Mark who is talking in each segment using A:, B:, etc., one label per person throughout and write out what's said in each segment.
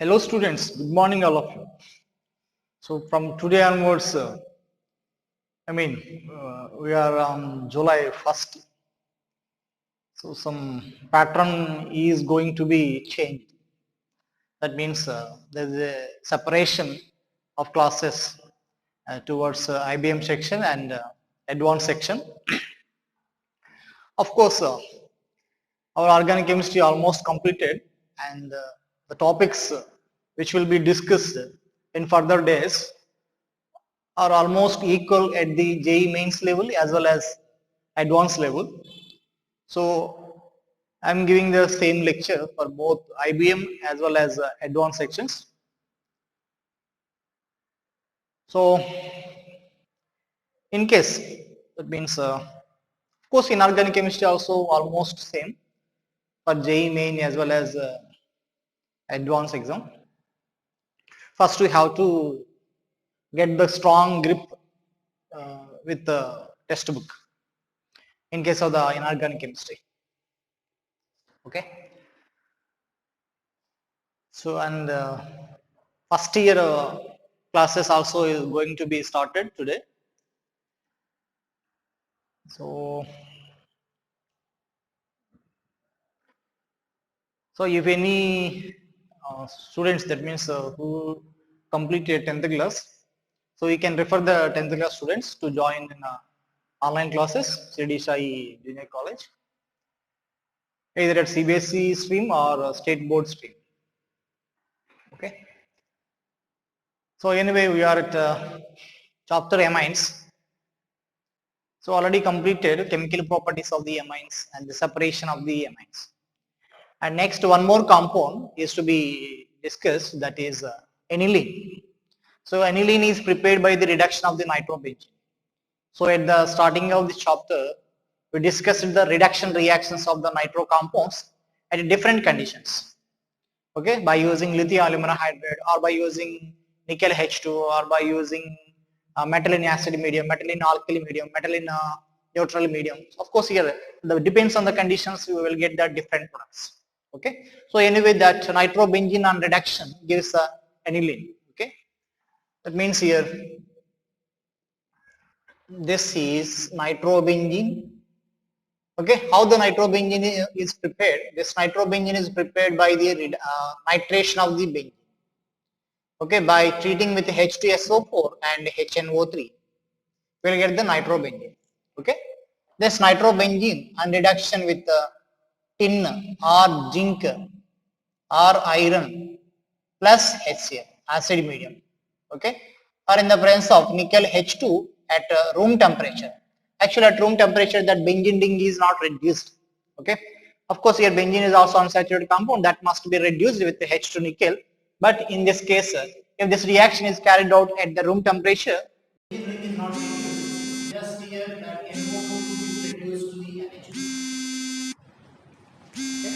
A: Hello students, good morning all of you. So from today onwards, we are on July 1st. So some pattern is going to be changed. That means there is a separation of classes towards IBM section and advanced section. Of course, our organic chemistry almost completed and the topics which will be discussed in further days are almost equal at the JEE mains level as well as advanced level. So I'm giving the same lecture for both IBM as well as advanced sections. So in case, that means of course inorganic chemistry also almost same for JEE main as well as advanced exam. First we have to get the strong grip with the textbook in case of the inorganic chemistry. Okay. So and first year classes also is going to be started today. So if any students, that means who completed 10th class, so you can refer the 10th class students to join in online classes Shirdi Sai Junior College, either at CBSE stream or state board stream. Okay. So anyway, we are at chapter amines. So already completed chemical properties of the amines and the separation of the amines. And next one more compound is to be discussed, that is aniline. So aniline is prepared by the reduction of the nitrobenzene. So at the starting of this chapter, we discussed the reduction reactions of the nitro compounds at different conditions. Okay, by using lithium aluminum hydride or by using nickel H2 or by using metal in acid medium, metal in alkali medium, metal in neutral medium. Of course here depends on the conditions, we will get the different products. Okay, so anyway that nitrobenzene on reduction gives aniline. Okay, that means here this is nitrobenzene. Okay, how the nitrobenzene is prepared? This nitrobenzene is prepared by the nitration of the benzene. Okay, by treating with H2SO4 and HNO3, we'll get the nitrobenzene. Okay, this nitrobenzene and reduction with tin or zinc or iron plus HCl, acid medium. Okay, or in the presence of nickel H2 at room temperature. Actually, at room temperature, that benzene ring is not reduced. Okay, of course, here benzene is also unsaturated compound that must be reduced with the H2 nickel. But in this case, if this reaction is carried out at the room temperature, benzene ring is not reduced. Just here that NO2 is reduced to the NH2. Okay.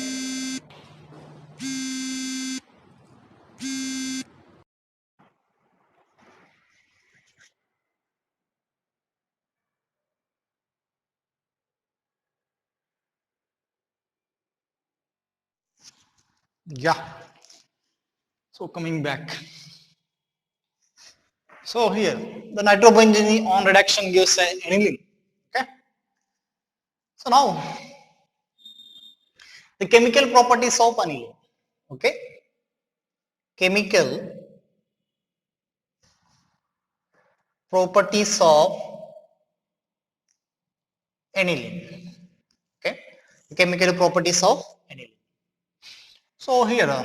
A: Yeah. So coming back. So here the nitrobenzene on reduction gives aniline. Okay. So now the chemical properties of aniline. Okay. Chemical properties of aniline. Okay. The chemical properties of aniline. So here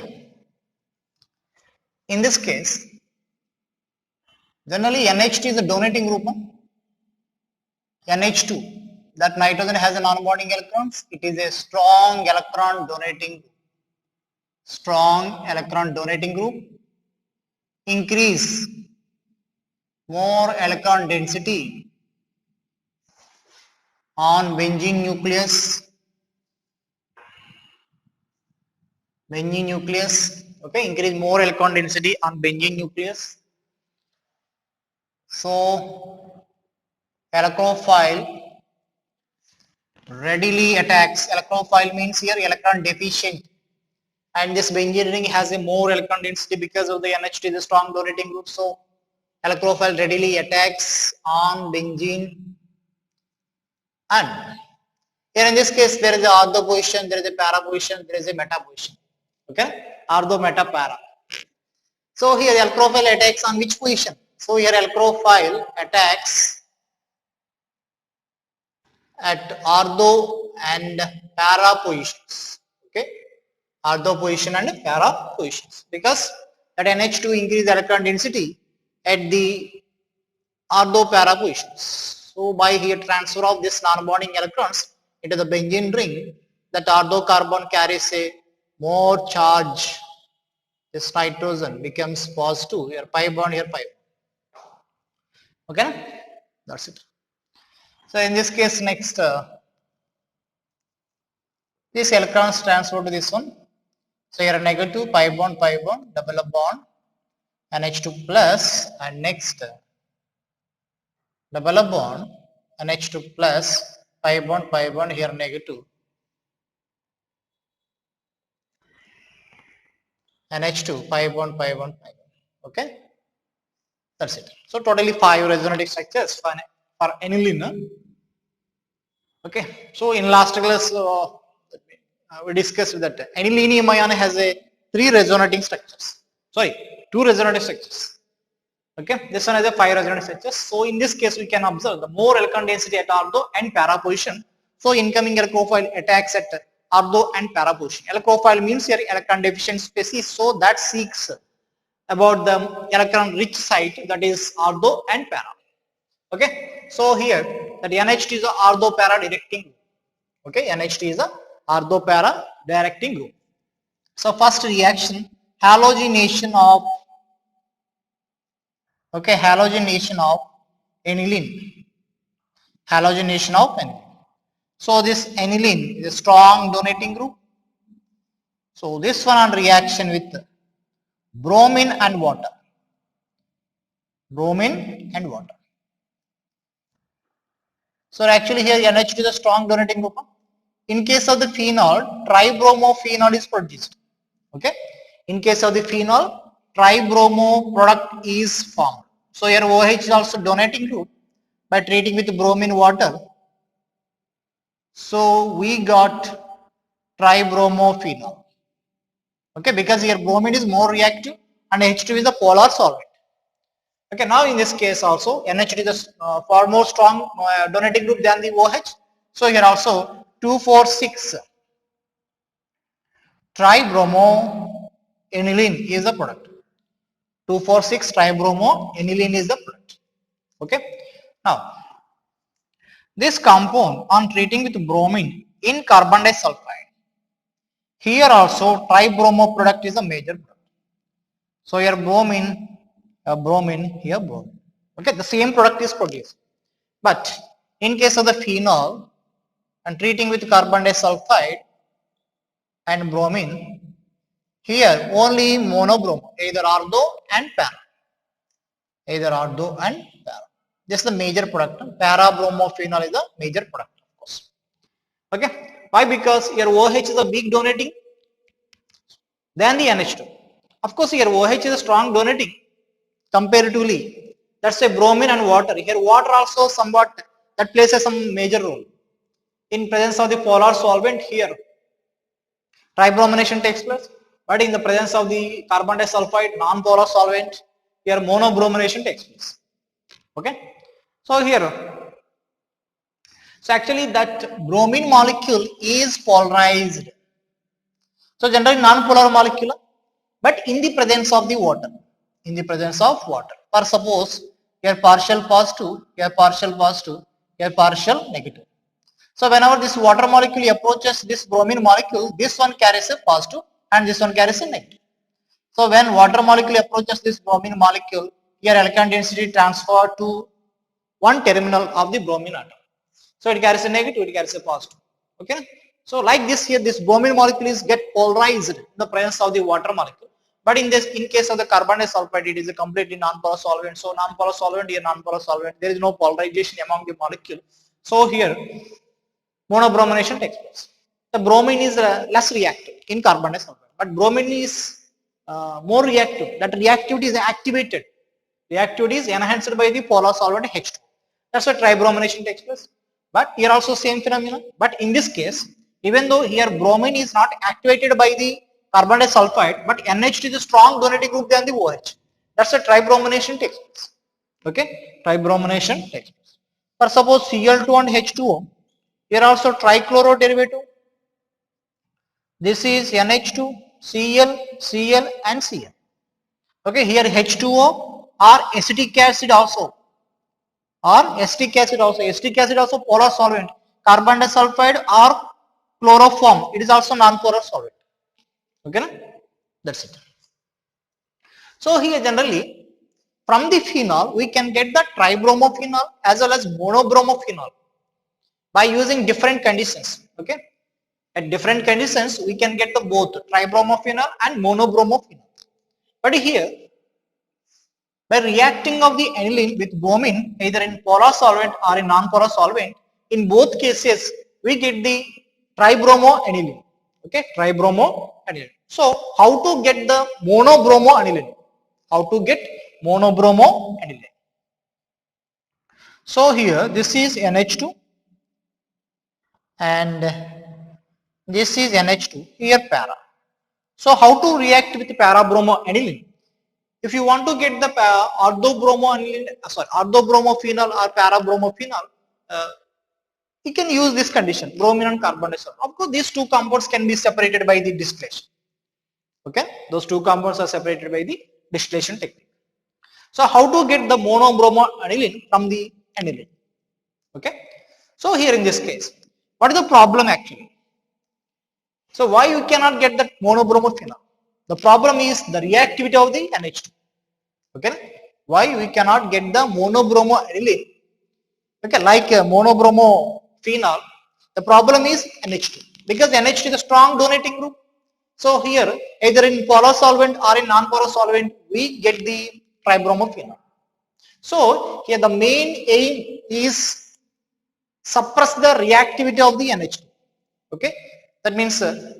A: in this case, generally NH2 is a donating group. NH2, that nitrogen has a non-bonding electrons. It is a strong electron donating group. Increase more electron density on benzene nucleus. Okay, increase more electron density on benzene nucleus. So electrophile readily attacks. Electrophile means here electron deficient and this benzene ring has a more electron density because of the NH2 is a strong donating group. So electrophile readily attacks on benzene, and here in this case there is a ortho position, there is a para position, there is a meta position. Okay, ortho, meta, para. So here alkophile attacks on which position? So here alkophile attacks at ortho and para positions. Okay, ortho position and para positions, because that NH2 increase electron density at the ortho para positions. So by here transfer of this non-bonding electrons into the benzene ring, that ortho carbon carries a more charge. This nitrogen becomes positive. Here pi bond, here pi bond. Okay, that's it. So in this case, next these electrons transfer to this one. So here negative pi bond, double bond, NH2 plus, and next double bond, NH2 plus, pi bond, here negative, NH2, pi bond. Okay, that's it. So totally 5 resonating structures for aniline. Okay, so in last class we discussed that anilinium ion has a 3 resonating structures. Sorry, 2 resonating structures. Okay, this one has a 5 resonating structures. So in this case we can observe the more electron density at ortho and para position. So incoming electrophile attacks at ortho and para position. Electrophile means here electron deficient species, so that seeks about the electron rich site, that is ortho and para. Okay, so here that NH2 is a ortho para directing group. Okay, NH2 is a ortho para directing group. So first reaction, halogenation of aniline. Halogenation of aniline. So this aniline is a strong donating group. So this one on reaction with bromine and water. So actually here NH2 is a strong donating group. In case of the phenol, tribromophenol is produced. Okay. In case of the phenol, tribromo product is formed. So here OH is also donating group by treating with bromine water. So we got tribromophenol. Okay, because here bromine is more reactive and H2 is the polar solvent. Okay, now in this case also NH2 is a far more strong donating group than the OH. So here also 2,4,6 tribromoaniline is the product. 2,4,6 tribromoaniline is the product. Okay, now this compound on treating with bromine in carbon disulfide, here also tribromo product is a major product. So here bromine, here bromine. Okay, the same product is produced. But in case of the phenol and treating with carbon disulfide and bromine, here only monobromo, either ortho and para. This is the major product. Parabromophenol is the major product, of course. Okay, why? Because here OH is a big donating than the NH2. Of course, here OH is a strong donating comparatively. That's a bromine and water. Here water also somewhat that plays some major role. In presence of the polar solvent, here tribromination takes place, but in the presence of the carbon disulfide non-polar solvent, here monobromination takes place. Okay, so here, so actually that bromine molecule is polarized. So generally non-polar molecule, but in the presence of the water. For suppose here partial positive, here partial negative. So whenever this water molecule approaches this bromine molecule, this one carries a positive and this one carries a negative. So when water molecule approaches this bromine molecule, here electron density transfer to one terminal of the bromine atom. So it carries a negative, it carries a positive. Okay. So like this here, this bromine molecule is get polarized in the presence of the water molecule. But in case of the carbon disulfide, it is a completely non-polar solvent. So non-polar solvent, here non-polar solvent, there is no polarization among the molecule. So here monobromination takes place. The bromine is less reactive in carbon disulfide, but bromine is more reactive. That reactivity is activated. Reactivity is enhanced by the polar solvent H2. That's why tribromination takes place. But here also same phenomenon. But in this case, even though here bromine is not activated by the carbon disulfide, but NH2 is a strong donating group than the OH. That's why tribromination takes place. Okay, tribromination takes place. For suppose Cl2 and H2O, here also trichloro derivative. This is NH2, Cl, Cl and Cl. Okay, here H2O or acetic acid also. Acetic acid also polar solvent, carbon disulfide or chloroform. It is also non-polar solvent. Okay, na? That's it. So here generally from the phenol we can get the tribromophenol as well as monobromophenol by using different conditions. Okay, at different conditions we can get the both tribromophenol and monobromophenol. But here by reacting of the aniline with bromine either in polar solvent or in non-polar solvent, in both cases we get the tribromoaniline. Okay, tribromoaniline. So how to get the monobromoaniline? How to get monobromoaniline? So here this is NH2 and this is NH2, here para. So how to react with parabromoaniline? If you want to get the orthobromophenol or parabromophenol, you can use this condition, bromine and carbon disulfide. Of course, these two compounds can be separated by the distillation. Okay, those two compounds are separated by the distillation technique. So how to get the monobromoaniline from the aniline? Okay, so here in this case, what is the problem actually? So why you cannot get the monobromophenol? The problem is the reactivity of the NH2. Okay, why we cannot get the monobromoaniline? Okay, like monobromophenol, the problem is NH2 because NH2 is a strong donating group. So here either in polar solvent or in non-polar solvent we get the tribromophenol. So here the main aim is suppress the reactivity of the NH2. Okay, that means that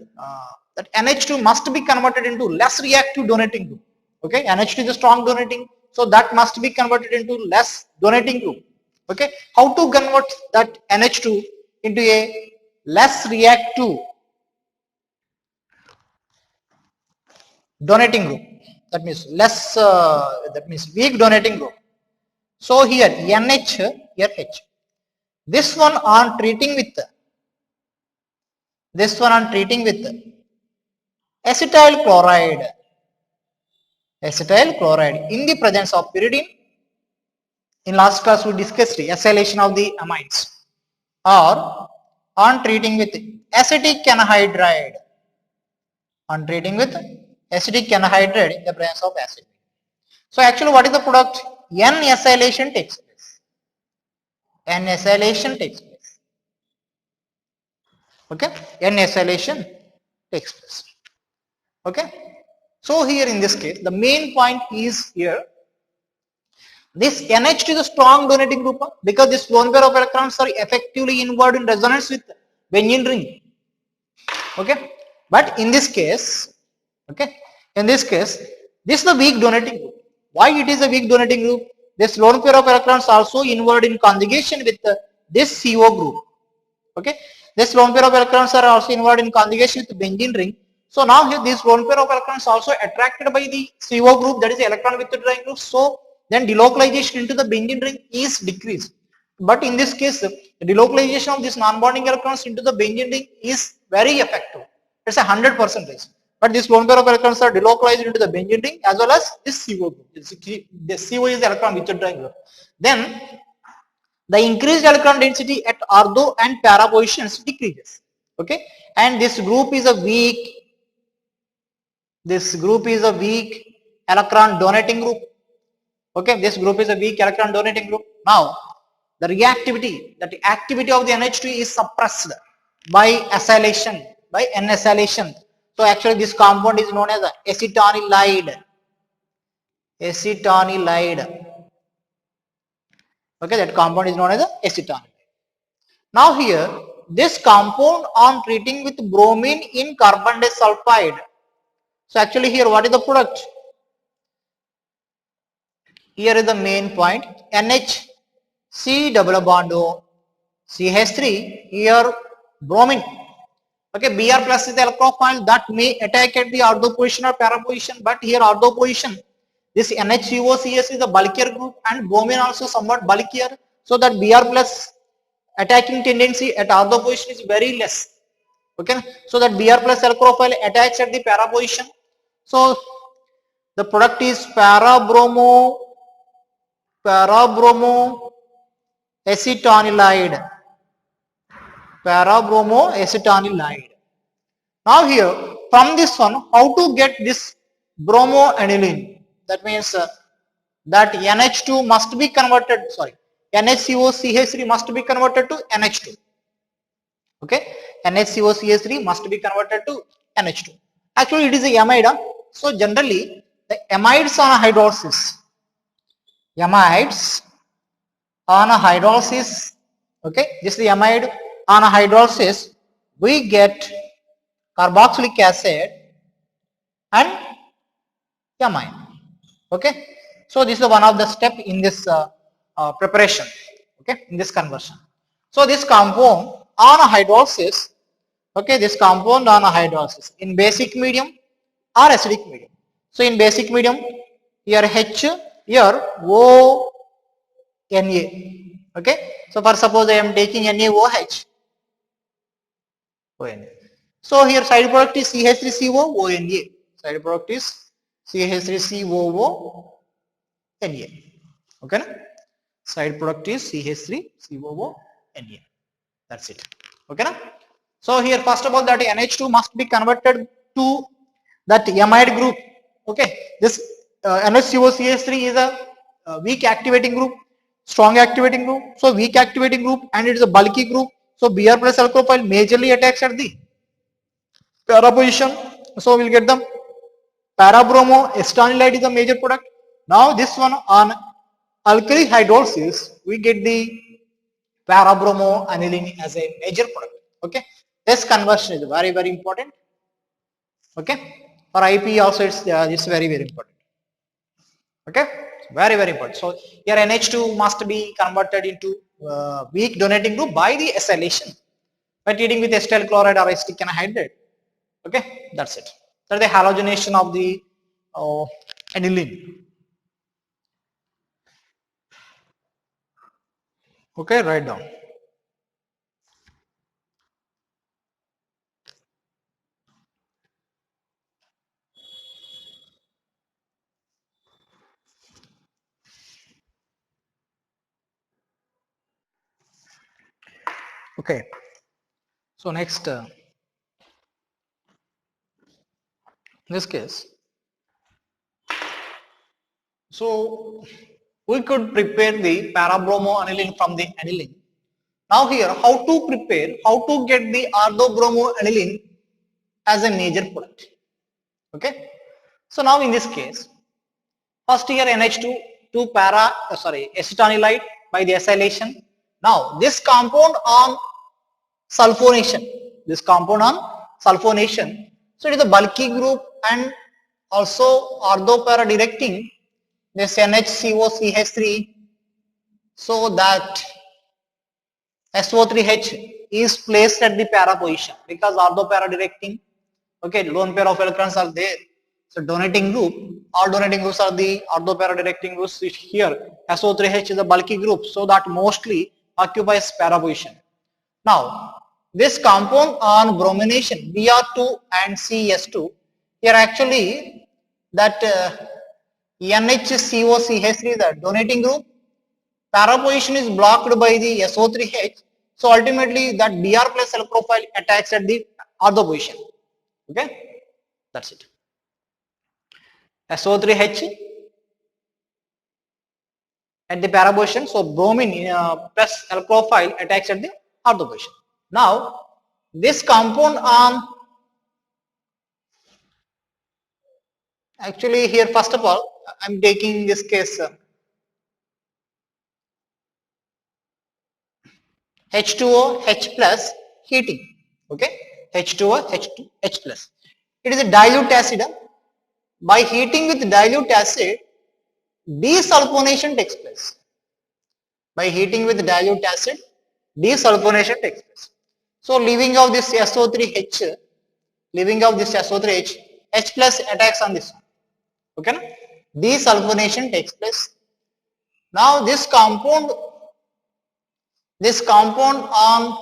A: NH2 must be converted into less reactive donating group. Okay, NH2 is a strong donating, so that must be converted into less donating group. Okay, how to convert that NH2 into a less reactive donating group? That means less, that means weak donating group. So here NH, here H. This one on treating with acetyl chloride in the presence of pyridine. In last class we discussed the acylation of the amines, or on treating with acetic anhydride, in the presence of acid. So actually what is the product? N-acylation takes place. Okay, N-acylation takes place. Okay, so here in this case the main point is here this NH2 is a strong donating group because this lone pair of electrons are effectively involved in resonance with benzene ring. Okay, but in this case, this is the weak donating group. Why it is a weak donating group? This lone pair of electrons also involved in conjugation with this CO group. Okay, this lone pair of electrons are also involved in conjugation with benzene ring. So now here this lone pair of electrons also attracted by the CO group, that is the electron withdrawing group. So then delocalization into the benzene ring is decreased. But in this case, the delocalization of these non-bonding electrons into the benzene ring is very effective. It's 100%. But this lone pair of electrons are delocalized into the benzene ring as well as this CO group. The CO is the electron withdrawing group. Then the increased electron density at ortho and para positions decreases. Okay, and this group is a weak electron donating group. Okay, this group is a weak electron donating group. Now the reactivity, the activity of the NH2 is suppressed by acylation, by N-acylation. So actually this compound is known as acetonylide. Okay, that compound is known as acetonylide. Now here this compound on treating with bromine in carbon disulfide So actually here what is the product? Here is the main point. NHC double bond O CH3, here bromine. Okay, Br plus is the alkophile that may attack at the ortho position or para position, but here ortho position, this NHCOCS is the bulkier group and bromine also somewhat bulkier, so that Br plus attacking tendency at ortho position is very less. Okay, so that Br plus alkophile attacks at the para position. So the product is parabromo acetonylide. Parabromoacetonylide. Now here, from this one, how to get this bromoaniline? That means that NH2 must be converted, sorry, NHCOCH3 must be converted to NH2. Okay, NHCOCH3 must be converted to NH2. Actually, it is a amide. So generally, the amides on a hydrolysis, amides on a hydrolysis, okay, this is the amide on a hydrolysis, we get carboxylic acid and amine. Okay, so this is one of the step in this preparation, okay, in this conversion. So this compound on a hydrolysis, okay, this compound on a hydrolysis in basic medium or acidic medium. So in basic medium, here H, here O, Na. Okay, so for suppose I am taking NaOH, ONA. So here side product is CH3CO ONA. Side product is CH3COO Na. Okay, na? Side product is CH3COO Na. That's it. Okay, na? So here first of all that NH2 must be converted to that amide group. Okay, this NHCOCH3 is a weak activating group, strong activating group. So weak activating group and it is a bulky group. So Br plus alkophile majorly attacks at the para position. So we'll get the parabromo acetonylide is a major product. Now this one on alkali hydrolysis, we get the parabromo aniline as a major product. Okay, this conversion is very very important. Okay, for IP also it's very very important. Okay, very very important. So here NH2 must be converted into weak donating group by the acylation by treating with acetyl chloride or acetic anhydride. Okay, that's it. That's the halogenation of the aniline. Okay, write down. Okay, so next in this case, so we could prepare the parabromo aniline from the aniline. Now here, how to prepare, how to get the orthobromo aniline as a major product. Okay, so now in this case, first here NH2 to acetonylide by the acylation. Now this compound on sulfonation, so it is a bulky group and also orthopara directing this NHCOCH3, so that SO3H is placed at the para position because orthopara directing, okay, lone pair of electrons are there. So donating group, all donating groups are the orthopara directing groups. Here SO3H is a bulky group, so that mostly occupies para position. Now this compound on bromination Br2 and CS2, here actually that NHCOCH3 is the donating group, para position is blocked by the SO3H, so ultimately that Br plus L profile attacks at the ortho position. Okay, that's it. SO3H at the para position, so bromine plus L profile attacks at the ortho position. Now this compound on, actually here first of all I am taking this case H2O H plus heating. Okay, H2O H2 H plus. It is a dilute acid. by heating with dilute acid, desulfonation takes place. By heating with dilute acid, desulfonation takes place. So leaving of this SO3H, leaving of this SO3H, H plus attacks on this one. Okay, na? Desulfonation takes place. Now this compound on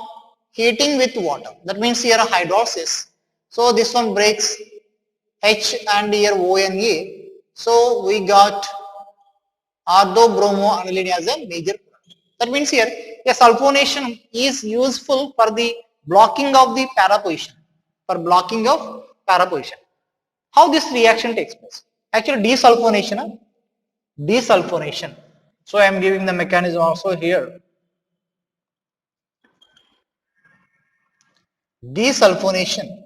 A: heating with water, that means here a hydrolysis. So this one breaks H and here ONA. So we got orthobromoaniline as a major product. That means here a sulfonation is useful for the blocking of the para position. For blocking of para position. How this reaction takes place? Actually desulfonation. Desulfonation. So I am giving the mechanism also here. Desulfonation.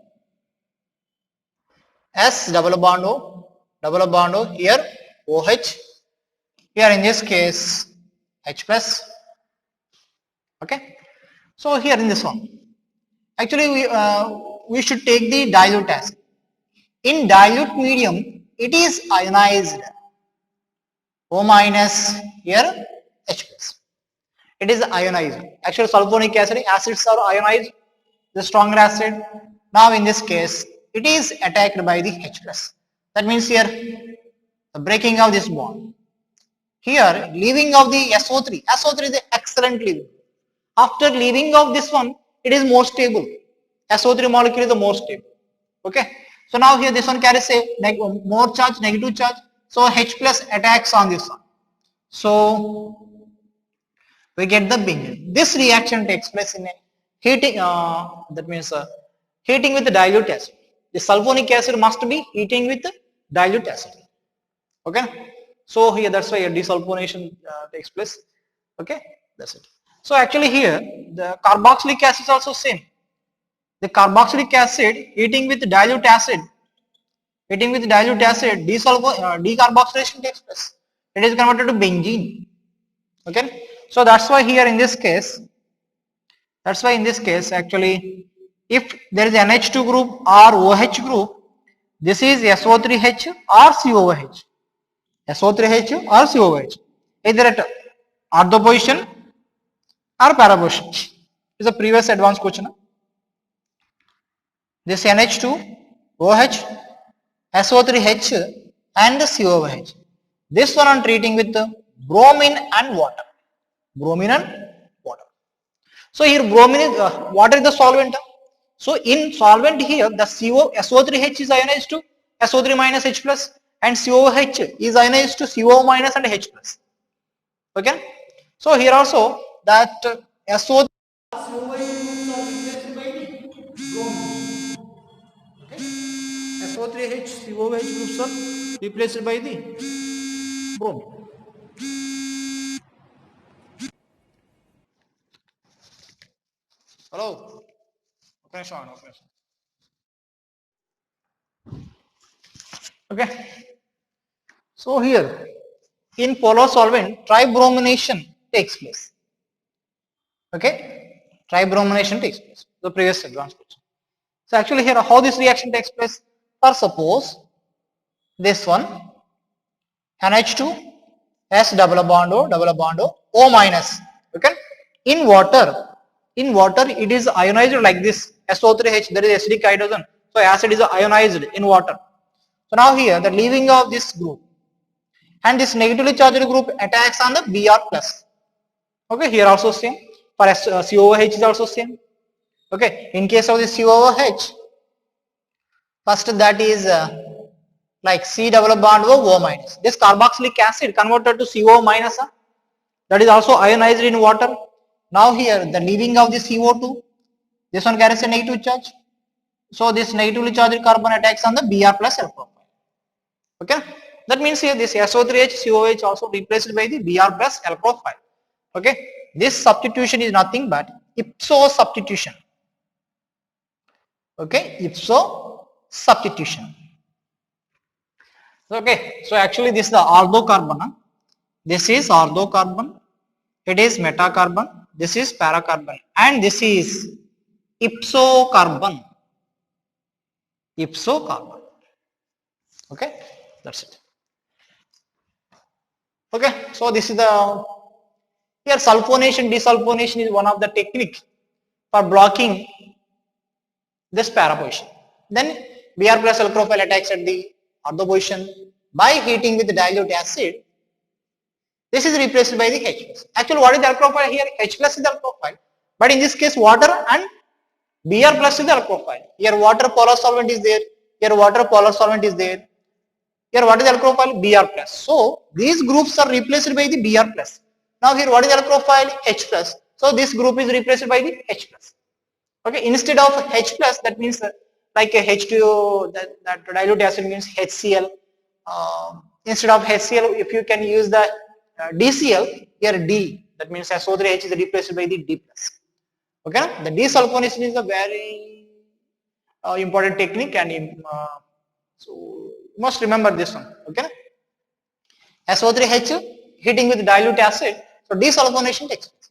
A: S double bond O here OH, here in this case H plus. Okay, so here in this one, actually we should take the dilute acid. In dilute medium, it is ionized. O minus here H plus. It is ionized. Actually sulfonic acids are ionized, the stronger acid. Now in this case, it is attacked by the H plus. That means here the breaking of this bond. Here leaving of the SO3. SO3 is excellent leaving. After leaving of this one, it is more stable. SO3 molecule is the more stable. Okay. So now here this one carries a more charge, negative charge. So H plus attacks on this one. So we get the benzene. This reaction takes place in a heating. That means heating with the dilute acid. The sulfonic acid must be heating with the dilute acid. Okay. So here that's why a desulfonation takes place. Okay. That's it. So actually here the carboxylic acid is also same. The carboxylic acid heating with dilute acid, decarboxylation takes place. It is converted to benzene. Okay. So that's why here in this case, actually if there is NH2 group or OH group, this is SO3H or COOH. SO3H or COOH. Either at ortho position or para position. Is a previous advanced question. This NH2, OH, SO3H and the COOH. This one I am treating with bromine and water. Bromine and water. So here bromine is water is the solvent. So in solvent here the SO3H is ionized to SO3 minus H plus and COOH is ionized to CO minus and H plus. Okay. So here also that SO3 SO3H COOH groups are replaced by the bromine. Hello. Okay, Sean. Okay. So here in polar solvent tribromination takes place. Okay. Tribromination takes place. The previous advanced question. So actually here how this reaction takes place? For suppose this one NH2 S double bond O minus. Okay. In water it is ionized like this SO3H, there is acidic hydrogen. So acid is ionized in water. So now here the leaving of this group and this negatively charged group attacks on the Br plus. Okay, here also same. For COOH is also same. Okay, in case of the COOH, first that is like C double bond O minus. This carboxylic acid converted to CO minus, that is also ionized in water. Now here the leaving of the CO2, this one carries a negative charge. So this negatively charged carbon attacks on the Br plus alpha. Okay, that means here this SO3H COH also replaced by the Br plus alpha. Okay, this substitution is nothing but ipso substitution. Okay, ipso substitution. Okay, so actually this is the orthocarbon. This is orthocarbon. It is metacarbon. This is paracarbon, and this is ipso carbon. Ipso carbon. Okay, That's it. Okay, so this is the here sulfonation, desulfonation is one of the technique for blocking this para position. Then Br plus alkophile attacks at the ortho position by heating with dilute acid. This is replaced by the H plus. Actually, what is the alkophile here? H plus is the alkophile, but in this case, water and Br plus is the alkophile. Here, water polar solvent is there. Here, water polar solvent is there. Here, what is the alkophile? Br plus. So these groups are replaced by the Br plus. Now here, what is the alkophile? H plus. So this group is replaced by the H plus. Okay, instead of H plus, that means like a H2O, that dilute acid means HCl. Instead of HCl, if you can use the DCl, here D, that means SO3H is replaced by the D plus. Okay, the desulfonation is a very important technique, and so you must remember this one. Okay, SO3H heating with dilute acid, so desulfonation takes place.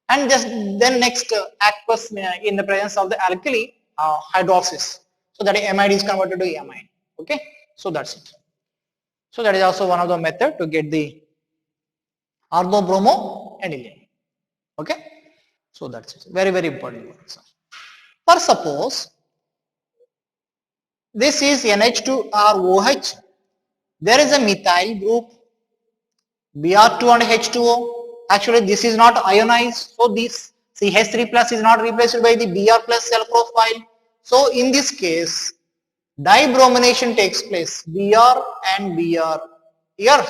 A: And just then next aqueous in the presence of the alkali hydrolysis, so that amide is converted to amide. Okay, so that's it. So that is also one of the method to get the ortho-bromo aniline. Okay, so that's it. Very important. For suppose this is NH2 or OH, there is a methyl group Br2 and H2O. Actually, this is not ionized, so this CH3 plus is not replaced by the Br plus cell profile. So in this case, dibromination takes place, Br and Br here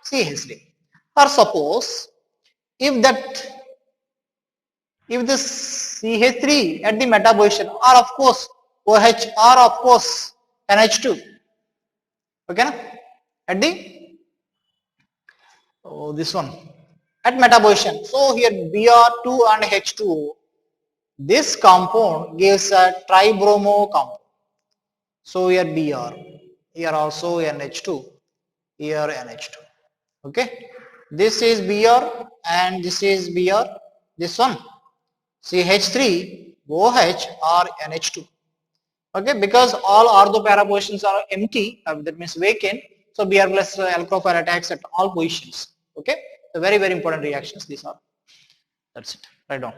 A: CH3. Or suppose if this CH3 at the meta position, or of course OH, or of course NH2, okay, at the this one at meta position. So here Br2 and H2O, this compound gives a tribromo compound. So here Br, here also NH2, here NH2. Okay, this is Br and this is Br, this one CH3 OH or NH2. Okay, because all ortho para positions are empty, that means vacant. So Br plus alkophile attacks at all positions. Okay, so very important reactions these are. That's it. Write down.